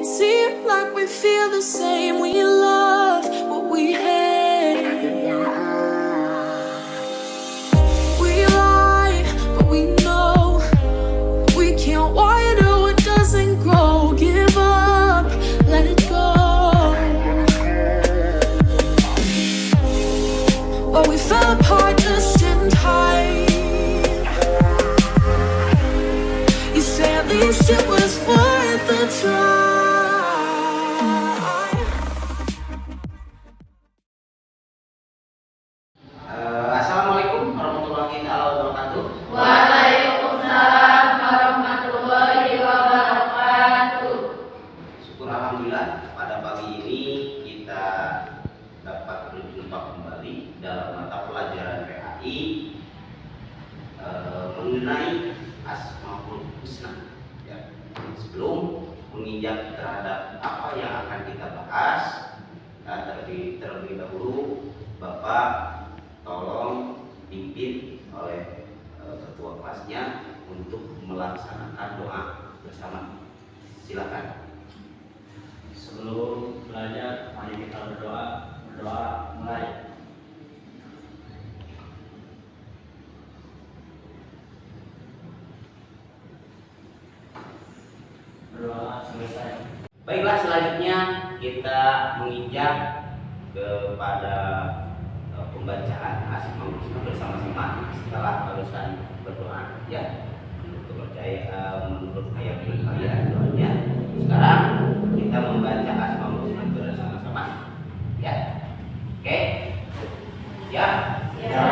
it seem like we feel the same. We love what we hate. We lie, but we know we can't water what doesn't grow. Give up, let it go. But we fell apart just in time. You say at least it was worth the try. Assalamualaikum warahmatullahi wabarakatuh. Waalaikumsalam warahmatullahi wabarakatuh. Syukur alhamdulillah pada pagi ini kita dapat berjumpa kembali dalam mata pelajaran PAI mengenai Asmaul Husna. Ya, sebelum menginjak terhadap apa yang akan kita bahas, terlebih dahulu Bapak tolong dipimpin oleh ketua kelasnya untuk melaksanakan doa bersama. Silakan. Sebelum belajar, mari kita berdoa. Berdoa mulai. Berdoa selesai. Baiklah, selanjutnya kita menginjak kepada pembacaan Asmaul Husna bersama-sama setelah barusan berdoa, ya, menurut kepercayaan, menurut keyakinan kalian doanya. Sekarang kita membaca Asmaul Husna bersama-sama, ya. Oke, ya. Ya.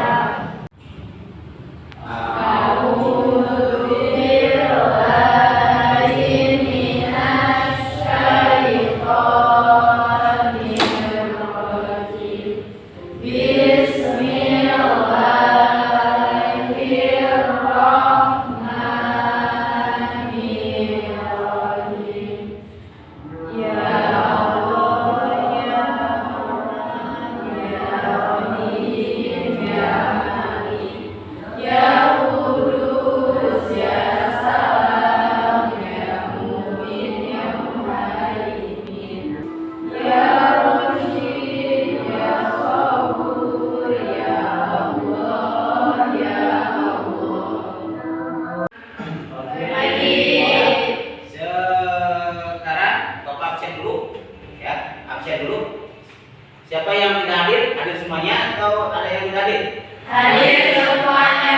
Siapa yang tidak hadir? Hadir semuanya atau ada yang tidak hadir? Hadir semuanya.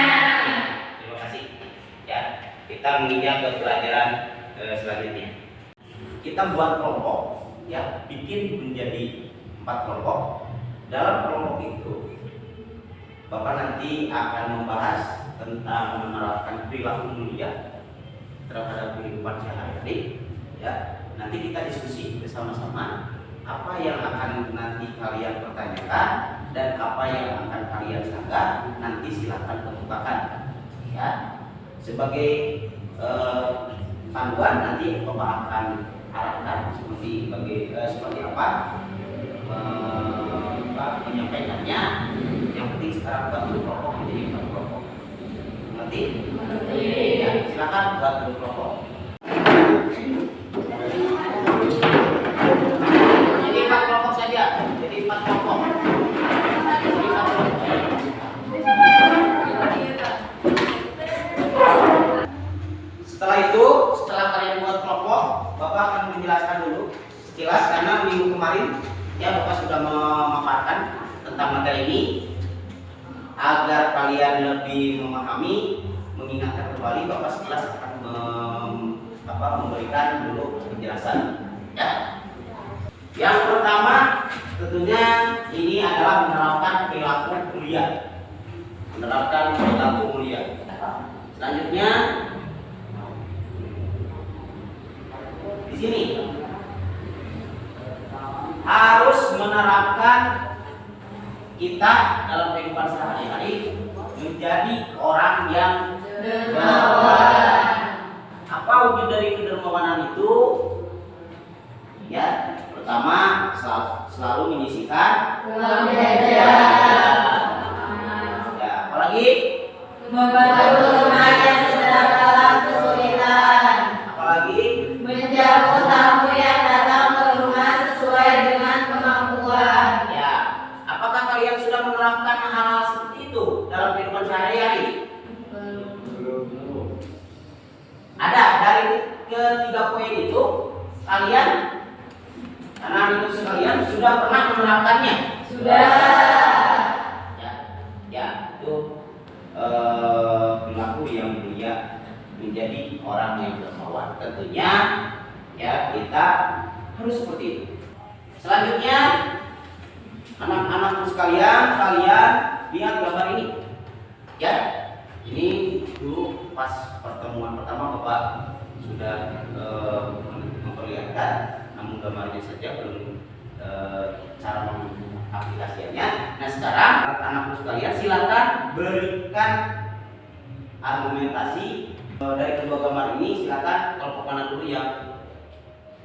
Terima kasih. Ya, kita menginjak ke pelajaran selanjutnya. Kita buat kelompok, ya, bikin menjadi 4 kelompok. Dalam kelompok itu, Bapak nanti akan membahas tentang menerapkan perilaku mulia terhadap kehidupan sehari-hari. Ya, nanti kita diskusi bersama-sama apa yang akan nanti kalian pertanyakan dan apa yang akan kalian sanggah, nanti silakan kemukakan, ya. Sebagai panduan nanti Bapak akan arahkan seperti apa menyampaikannya. Yang penting sekarang buat dulu kelompok menjadi 4 kelompok. Mengerti? Ya, silakan buat dulu kelompok. Jadi 4 kelompok saja. Jadi 4 kelompok. Setelah itu, setelah kalian buat kelompok, Bapak akan menjelaskan dulu sekilas karena minggu kemarin ya Bapak sudah memaparkan tentang materi ini agar kalian lebih memahami, mengingatkan kembali. Bapak sekilas akan memberikan dulu penjelasan, ya. Yang pertama tentunya ini adalah menerapkan perilaku mulia. Menerapkan perilaku mulia. Selanjutnya di sini harus menerapkan kita dalam kehidupan sehari-hari menjadi orang yang dermawan. Apa wujud dari kedermawanan itu? Ya, pertama selalu menyisihkan uang jajan. Ya, apalagi Membantu remaja yang sedang dalam kesulitan. apalagi Menjamu tamu yang melakukan hal-hal seperti itu dalam kehidupan sehari-hari? Ada dari ketiga poin itu kalian, anak-anak itu sekalian sudah pernah menerapkannya? Sudah. Ya itu perilaku yang mulia menjadi orang yang dermawan. Tentunya ya kita harus seperti itu. Selanjutnya anak-anakku sekalian, kalian lihat gambar ini. Ya, ini dulu pas pertemuan pertama Bapak sudah memperlihatkan, namun gambarnya saja belum cara mengaplikasikannya. Nah sekarang anak-anakku sekalian silakan berikan argumentasi dari kedua gambar ini. Silakan kelompok mana dulu yang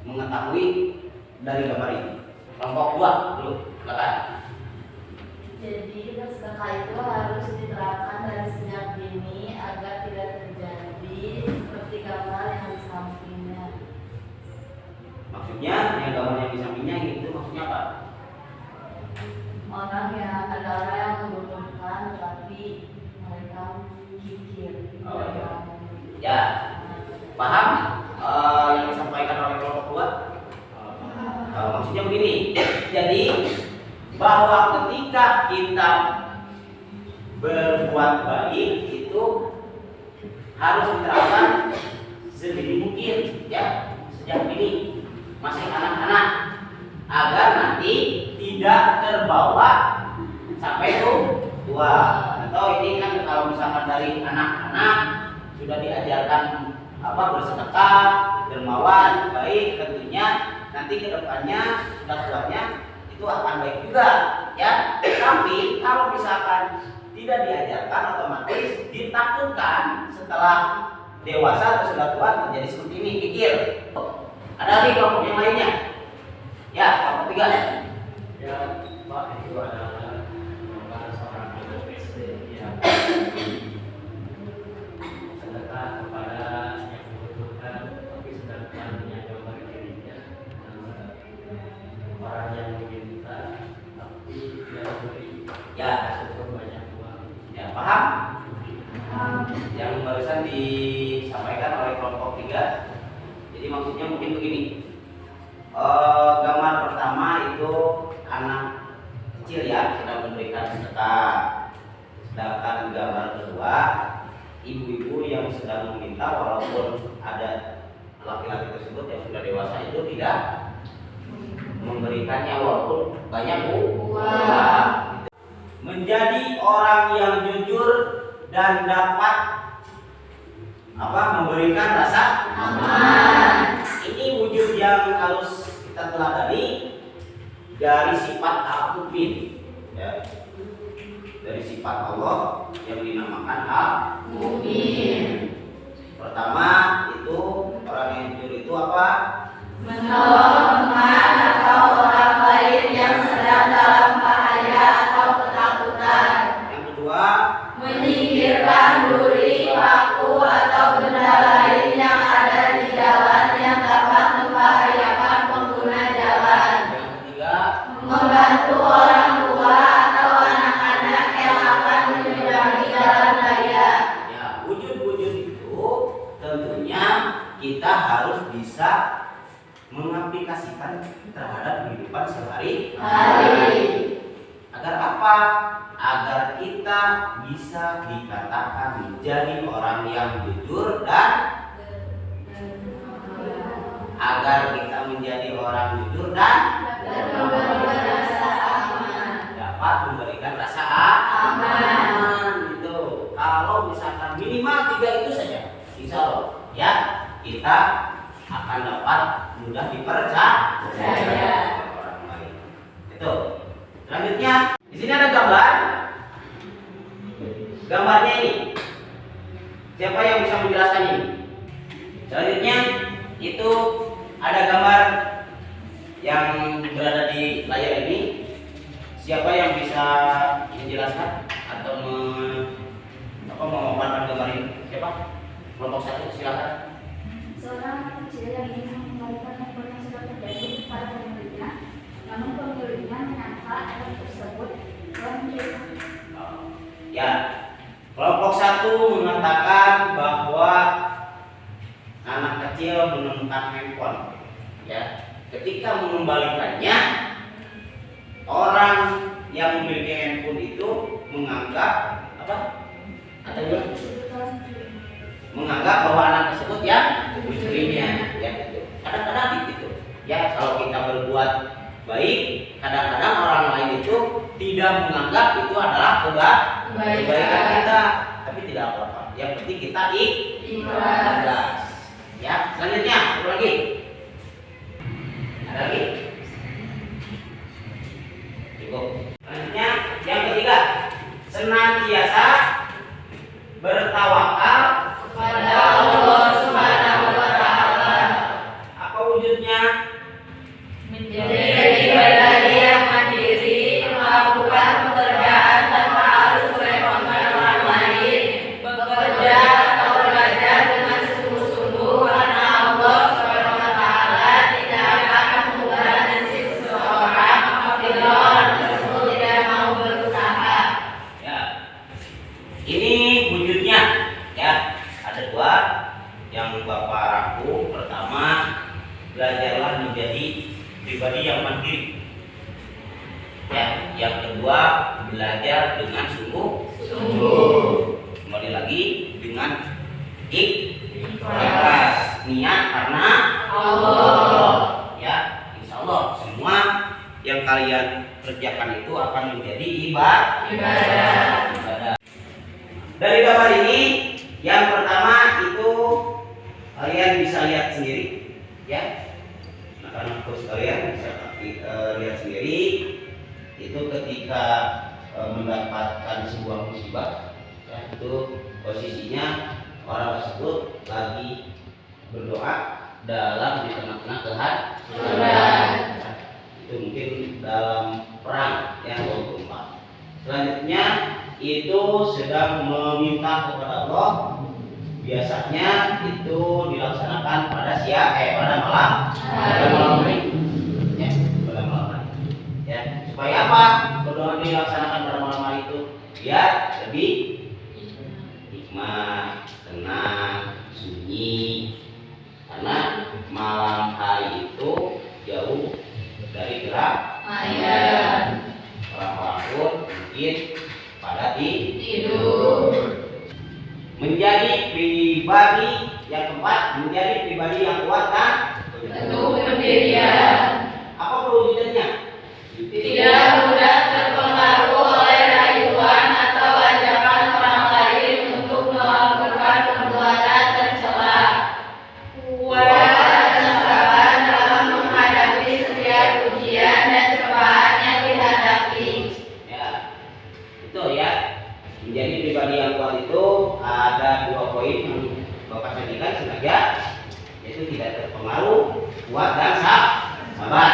mengetahui dari gambar ini. Kelompok 2 dulu, silakan. Jadi sedekah itu harus diterapkan dari sejak dini agar tidak terjadi seperti gambar yang di sampingnya. Maksudnya yang gambar yang di sampingnya itu maksudnya apa? Ada orang yang membutuhkan tapi mereka kikir. Oh, iya. Ya, paham yang disampaikan oleh kelompok 2? Maksudnya begini. Jadi bahwa ketika kita berbuat baik itu harus diterapkan sedini mungkin, ya, sejak dini masih anak-anak, agar nanti tidak terbawa sampai tua. Atau ini kan kalau misalkan dari anak-anak sudah diajarkan bersedekah, dermawan, baik, tentunya nanti kedepannya sudah tuanya itu akan baik juga, ya. Tapi kalau misalkan tidak diajarkan, otomatis ditakutkan setelah dewasa atau sudah tua terjadi seperti ini, kikir. Ada lagi kelompok yang lainnya? Ya, kelompok 3. Ya, Pak, itu adalah seorang anak SD yang sedekah kepada yang membutuhkan, tapi sedangkan yang gambar dirinya orang yang meminta tapi tidak beri. Ya, cukup banyak uang. Ya, paham? Yang barusan disampaikan oleh kelompok 3. Jadi maksudnya mungkin begini. Gambar pertama itu anak kecil ya sedang memberikan sedekah. Sedangkan gambar kedua ibu-ibu yang sedang meminta, walaupun ada laki-laki tersebut yang sudah dewasa itu tidak memberikannya walaupun banyak uang. Menjadi orang yang jujur dan dapat memberikan rasa aman. Ini wujud yang harus kita teladani dari sifat Al-Mu'min, ya. Dari sifat Allah yang dinamakan Al-Mu'min. Pertama itu orang yang jujur itu apa? Menolong teman atau orang lain yang sedang dalam bahaya atau ketakutan. Yang kedua, Menyingkirkan duri, paku atau benda lain yang ada di jalan yang dapat membahayakan pengguna jalan. yang ketiga, Membantu orang tua atau anak-anak yang akan menyeberangi jalan raya. ya, wujud-wujud itu tentunya kita harus bisa mengaplikasikan terhadap kehidupan sehari-hari. Agar apa? Agar kita bisa dikatakan menjadi orang yang jujur dan memberikan rasa aman. dapat memberikan rasa aman. Gitu. Kalau misalkan minimal 3 itu saja, insya Allah ya kita akan dapat mudah dipercaya orang lain. Itu. Selanjutnya di sini ada gambar. Gambarnya ini. Siapa yang bisa menjelaskan ini? Selanjutnya itu ada gambar yang berada di layar ini. Siapa yang bisa menjelaskan atau memaparkan gambar ini? Siapa? Kelompok 1 silakan. Seorang anak kecil yang ingin mengembalikan handphone yang sudah terjadi kepada pemiliknya, namun pemiliknya menyangka anak tersebut telah menjadi tentang handphone. Ya, ketika mengembalikannya, orang yang memiliki handphone itu menganggap apa? Atau menganggap bahwa anak tersebut ya mencurinya, ya gitu. Kadang-kadang gitu. Ya, kalau kita berbuat baik, kadang-kadang orang lain itu tidak menganggap itu adalah kebaikan kita, tapi tidak apa-apa. Yang penting kita ikhlas. Ya, selanjutnya satu lagi. Ada lagi? Cukup. Selanjutnya yang ketiga, senantiasa bertawakal Pada Allah Subhanahu wa Ta'ala. Apa wujudnya? Menjadi pribadi yang mandiri, melakukan pekerjaan tanpa harus merepotkan orang lain, bekerja atau belajar dengan sungguh-sungguh karena Allah Subhanahu wa Ta'ala tidak akan mengubah nasib seseorang apabila orang tersebut tidak mau berusaha. Ya. Ini wujudnya. Ya, ada dua yang Bapak rangkum. Pertama, belajarlah menjadi pribadi yang mandiri. Ya, yang kedua, belajar dengan sungguh-sungguh. Kembali lagi dengan ikhlas, niat karena Allah. Ya, insya Allah semua yang kalian kerjakan itu akan menjadi ibadah. Dari gambar ini, yang pertama itu kalian bisa lihat sendiri, ya. Anak-anakku sekalian bisa lihat sendiri, itu ketika mendapatkan sebuah musibah, ya, itu posisinya orang tersebut lagi berdoa dalam di tengah-tengah kehadiran. Ya, itu mungkin dalam perang yang bergumpa. Selanjutnya itu sedang meminta kepada Allah. Biasanya itu dilaksanakan pada malam hari. Ya, pada malam hari. Ya, supaya apa? Berdoa dilaksanakan pada malam hari itu biar lebih hikmah, tenang, sunyi. Karena malam hari itu jauh dari gerak maya. Orang-orang pun mungkin pada tidur. Menjadi pribadi yang keempat, menjadi pribadi yang kuat dan Teguh pendirian, apa perwujudannya? tidak mudah terpengaruh oleh rayuan atau ajakan orang lain untuk melakukan perbuatan tercela. Kuat dan sabar dalam menghadapi setiap ujian dan cobaan yang dihadapi. Ya, itu ya. Menjadi pribadi yang kuat itu ada dua poin yang Bapak sampaikan sengaja, yaitu tidak terpengaruh, kuat dan sabar.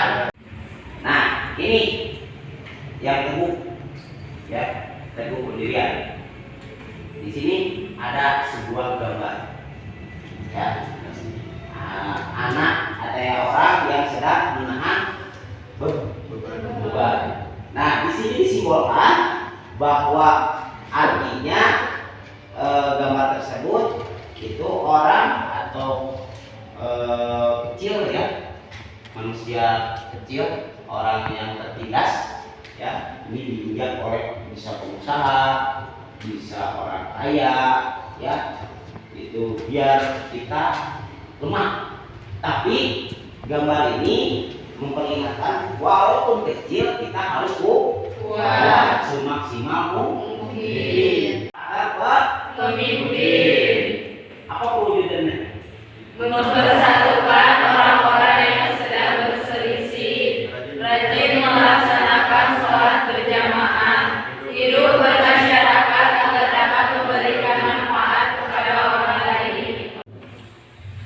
Nah, ini yang teguh, ya, teguh pendirian. Di sini ada sebuah gambar, ya, anak atau orang yang sedang menahan beban. Nah, di sini disimbolkan bahwa artinya gambar tersebut itu orang atau kecil, ya, manusia kecil, orang yang tertindas, ya, ini diinjak oleh bisa pengusaha, bisa orang kaya, ya, itu biar kita lemah. Tapi gambar ini memperingatkan walaupun kecil kita harus kuat semaksimal mungkin. Apa? Pemimpin Apa perwujudannya? mempersatukan orang-orang yang sedang berselisih, rajin melaksanakan sholat berjamaah, hidup bermasyarakat agar dapat memberikan manfaat kepada orang lain.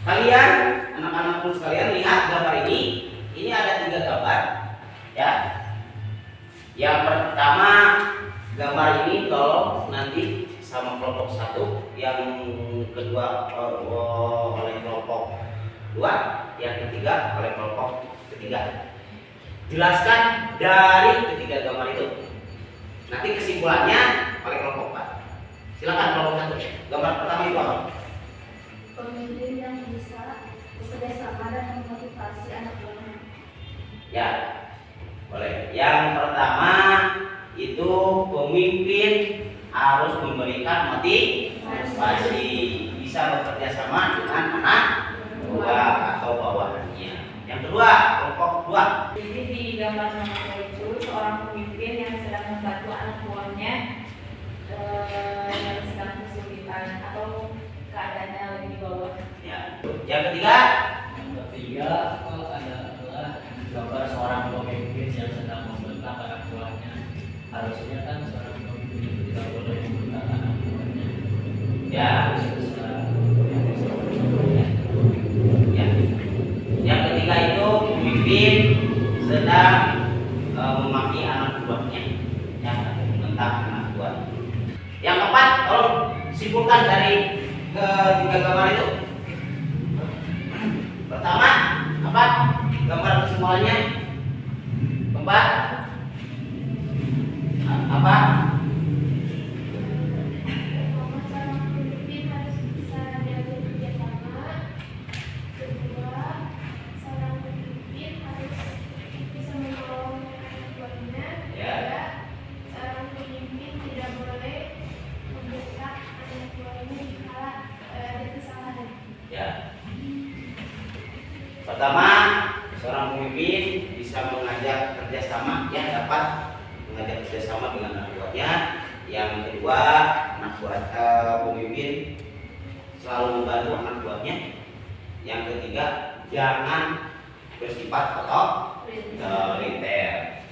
Kalian, anak-anakku sekalian, lihat gambar ini. Ini ada 3 gambar, ya. Yang pertama, gambar ini tolong nanti sama kelompok 1, yang kedua oleh kelompok 2, yang ketiga oleh kelompok ketiga. Jelaskan dari ketiga gambar itu. Nanti kesimpulannya oleh kelompok 4. Silakan kelompok 1. Gambar pertama itu apa? Pemimpin yang bisa bekerja sama dan memotivasi anak buahnya. Ya, boleh. Yang pertama itu pemimpin harus memberikan motivasi, bisa bekerja sama dengan anak buah atau bawahannya. Yang kedua, kelompok kedua. Jadi di gambar nomor itu seorang pemimpin yang sedang membantu anak buahnya yang sedang kesulitan atau keadaannya lagi di bawah. Ya. Yang ketiga, adalah gambar seorang pemimpin yang sedang membentak anak buahnya. Harusnya kan seorang pemimpin itu tidak boleh membentak anak buahnya. ya. Ya. Yang ketiga itu pemimpin sedang memaki anak buahnya, ya, membentak anak buahnya. Yang keempat, tolong simpulkan dari ketiga gambar itu. Pertama, apa? Gambar kesimpulannya. Keempat, apa? Pertama, seorang pemimpin harus bisa diajak kerja sama. Kedua, seorang pemimpin harus bisa menolong anak buahnya. Ya. Ketiga, seorang pemimpin tidak boleh membentak anak buahnya jika ada kesalahan. Ya. Pertama, seorang pemimpin bisa mengajak kerjasama, ya, dapat mengajak kerjasama dengan anak buahnya. Yang kedua, pemimpin selalu membantu anak buahnya. Yang ketiga, jangan bersifat otoriter,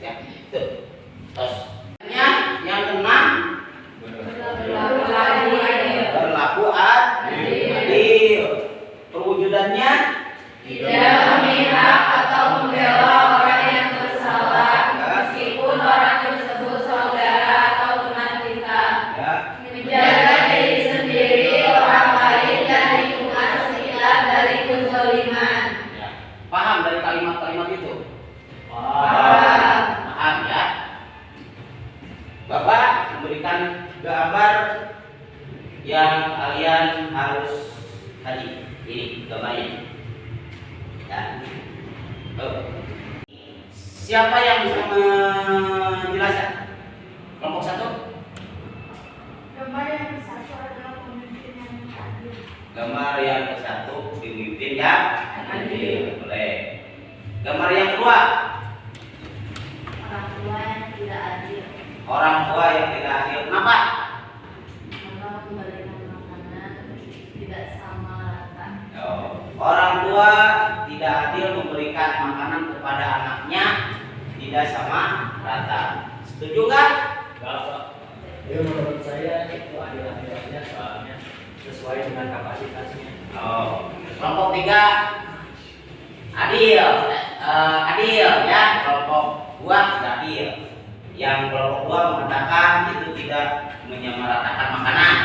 ya, itu. Terus, yang keenam, berlaku adil. Perwujudannya Tidak memihak atau membela orang yang bersalah, meskipun orang tersebut saudara atau teman kita. ya, Menjaga diri sendiri, orang lain, dan lingkungan sekitar dari kezaliman. ya. Paham dari kalimat-kalimat itu? Paham. Paham, ya. Bapak memberikan gambar yang kalian harus tadi. Ini gambarnya. Ya. Siapa yang bisa menjelaskan? Kelompok satu. Gambar yang satu adalah pemimpin yang adil. Gambar yang ke satu, pemimpin yang adil. Boleh. Gambar yang kedua, Orang tua yang tidak adil, orang tua yang tidak adil. Kenapa? maka memberikan makanan tidak sama rata. Orang tua tidak adil memberikan makanan kepada anaknya tidak sama rata. Setuju nggak? Bapak, ya menurut saya itu adil-adilnya soalnya sesuai dengan kapasitasnya. Kelompok tiga adil, adil, ya. Kelompok dua tidak adil. Yang kelompok dua mengatakan itu tidak menyamaratakan makanan.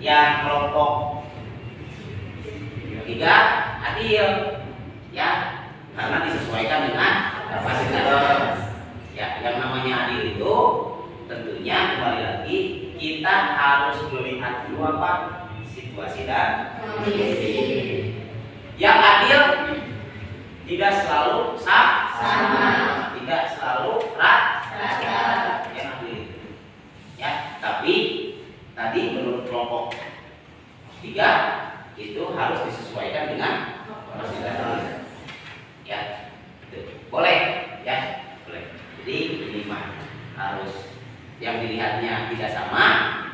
Yang kelompok tiga adil, ya, karena disesuaikan dengan kapasitas. Ya, yang namanya adil itu tentunya kembali lagi kita harus melihat dulu apa situasi dan kondisi. Yang adil tidak selalu sama, tidak selalu rata. Yang adil itu, ya, tapi tadi menurut kelompok tiga itu harus disesuaikan dengan kapasitas. Ya, itu boleh, ya, boleh. Jadi ini mah harus yang dilihatnya tidak sama,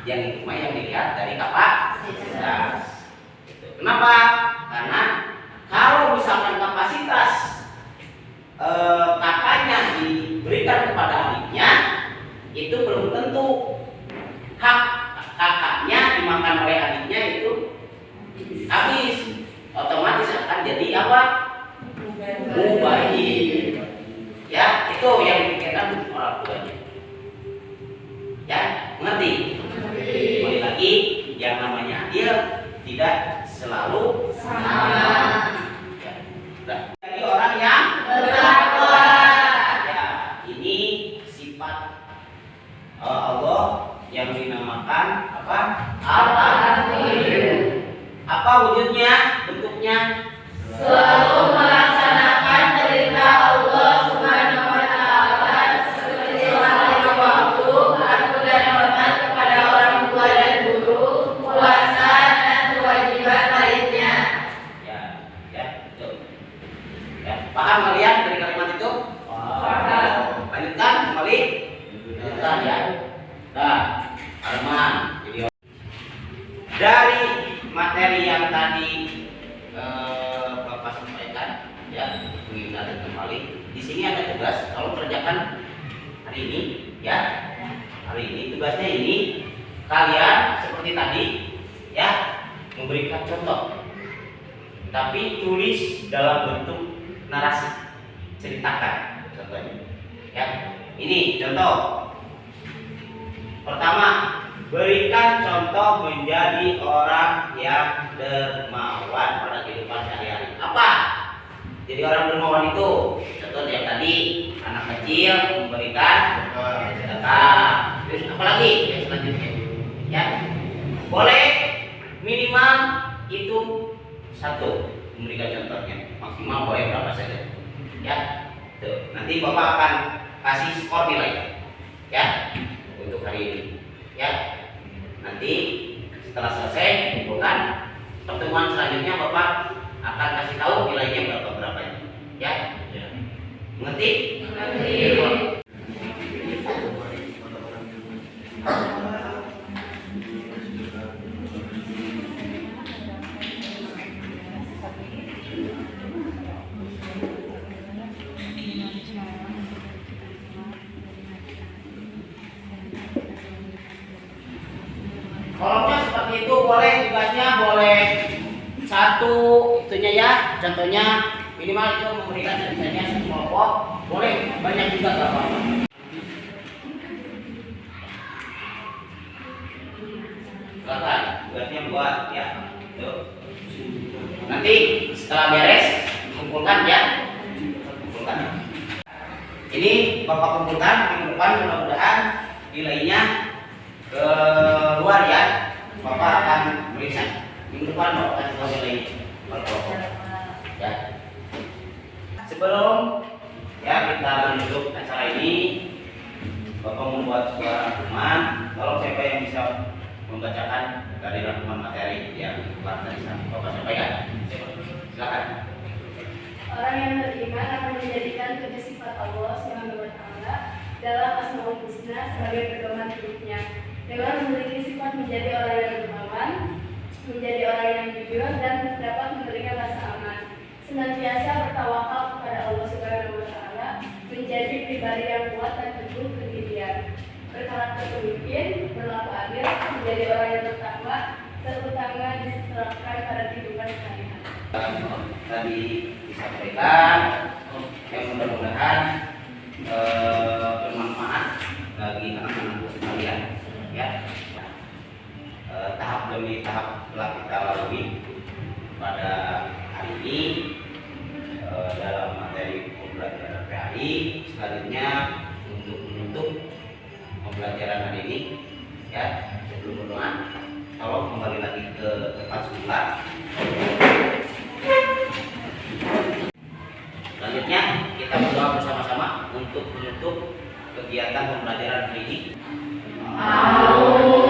yang itu mah yang dilihat dari kapasitas. Gitu. Kenapa? Karena kalau misalkan kapasitas kakaknya diberikan kepada adiknya, itu belum tentu hak kakaknya dimakan oleh adiknya itu habis, otomatis akan jadi apa? Mubazir. Ya, itu yang dipikirkan orang tuanya. Ya, mengerti? Kembali lagi, yang namanya adil tidak selalu sama. Ya, udah. Jadi orang yang Bertakwa. ya, ini sifat Allah yang dinamakan apa? Al-Adil. Apa wujudnya? Bentuknya? Selalu kalian dari kalimat itu? Lanjutkan kembali. Lanjutkan ya. Nah, Arman. Jadi dari materi yang tadi Bapak sampaikan, ya, mengingat kembali. Di sini ada tugas. Kalau kerjakan hari ini, ya, hari ini tugasnya ini kalian seperti tadi, ya, memberikan contoh. Tapi tulis dalam bentuk narasi, ceritakan contohnya. Ya, ini contoh. Pertama, berikan contoh menjadi orang yang dermawan pada kehidupan sehari-hari. Apa? Jadi orang dermawan itu, contoh yang tadi, anak kecil memberikan sedekah. Terus apa lagi? Yang selanjutnya, ya, boleh minimal itu satu, memberikan contohnya. Maksimal boleh berapa saja. Ya, tuh. Nanti Bapak akan kasih skor nilai, ya, untuk hari ini. Ya, nanti setelah selesai kumpulkan, pertemuan selanjutnya Bapak akan kasih tahu nilainya berapa-berapanya. Ya, mengerti? Mengerti. Kolomnya seperti itu, boleh tugasnya boleh satu itunya ya, contohnya minimal itu memberikan misalnya satu kelompok, boleh banyak juga nggak apa-apa. Silakan tugasnya buat ya. Tuh. Nanti setelah beres kumpulkan ya, kumpulkan. Ini Bapak kumpulkan minggu depan, mudah-mudahan nilainya keluar ya. Bapak akan meriksa minggu depan, Bapak akan tahu nilainya berkelompok. Ya. Sebelum ya kita menutup acara ini, Bapak membuat sebuah rangkuman. Kalau siapa yang bisa membacakan dari rangkuman materi yang telah tadi Bapak sampaikan, silakan. Orang yang beriman akan menjadikan tujuh sifat Allah Subhanahu wa Ta'ala dalam Asmaul Husna sebagai pedoman hidupnya. Dengan memiliki sifat menjadi orang yang dermawan, menjadi orang yang jujur, dan dapat memberikan rasa aman. Senantiasa bertawakal kepada Allah Subhanahu wa Ta'ala, menjadi pribadi yang kuat dan teguh pendirian. Berkarakter pemimpin, berlaku adil, menjadi orang yang bertakwa, terutama diterapkan pada kehidupan sehari-hari. Tadi disampaikan yang mudah-mudahan bermanfaat bagi anak-anak sekalian ya. Tahap demi tahap telah kita lalui pada hari ini dalam materi pembelajaran PAI. Selanjutnya untuk menutup pembelajaran hari ini ya, sebelum berdoa tolong kembali lagi ke tempat semula. Selanjutnya kita berdoa bersama-sama untuk menutup kegiatan pembelajaran hari ini. Amin.